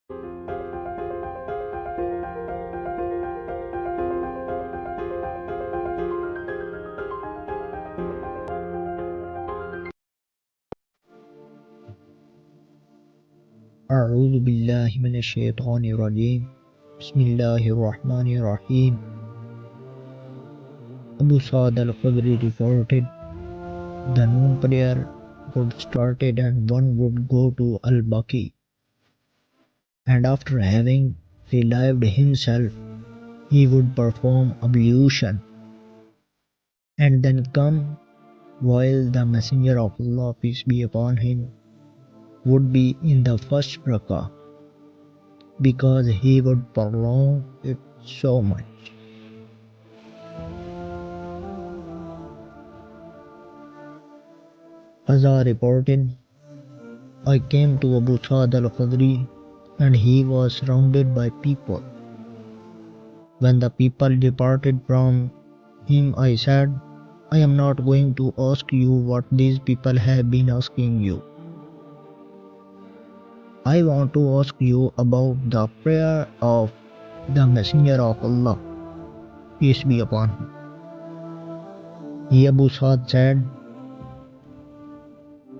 اعوذ باللہ من الشیطان الرجیم بسم اللہ الرحمن الرحیم. Abu Sa'd al-Khudri reported the noon prayer would started and one would go to al-Baqi, and after having relieved himself he would perform ablution and then come, while the messenger of Allah, peace be upon him, would be in the first rakah, because he would prolong it so much. Qaza reported, I came to Abu Sa'd al-Khudri and he was surrounded by people. When the people departed from him, I said, I am not going to ask you what these people have been asking you. I want to ask you about the prayer of the messenger of Allah, peace be upon him. He, Abu Sa'd, said,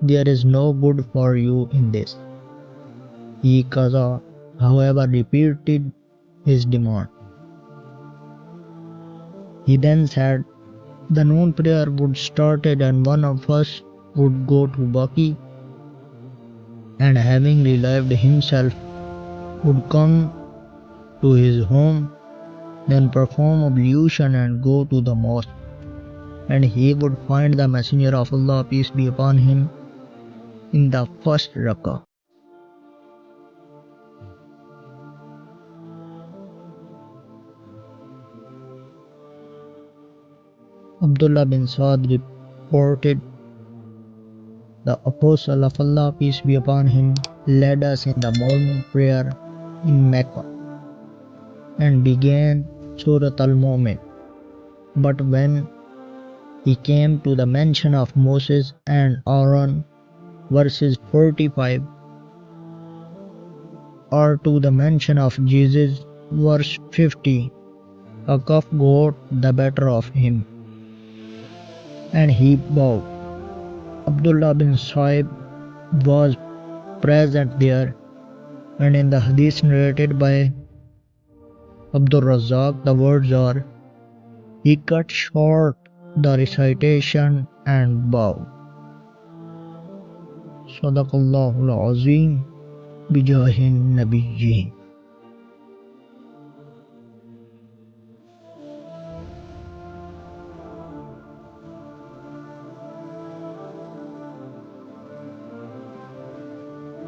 there is no good for you in this. He, Qaza, however, repeated his demand. He then said, the noon prayer would started and one of us would go to Baqi, and having relieved himself would come to his home, then perform ablution and go to the mosque, and he would find the messenger of Allah, peace be upon him, in the first rakah. Abdullah bin Sa'd reported, the Apostle of Allah, peace be upon him, led us in the morning prayer in Mecca and began Surat al-Mu'min. But when he came to the mention of Moses and Aaron, verses 45, or to the mention of Jesus, verse 50, a calf got the better of him, and he bowed. Abdullah bin Sa'd was present there, and in the Hadith narrated by Abdul Razzaq, the words are, he cut short the recitation and bowed. Sadaqallahul Azim bijahin Nabiyyi.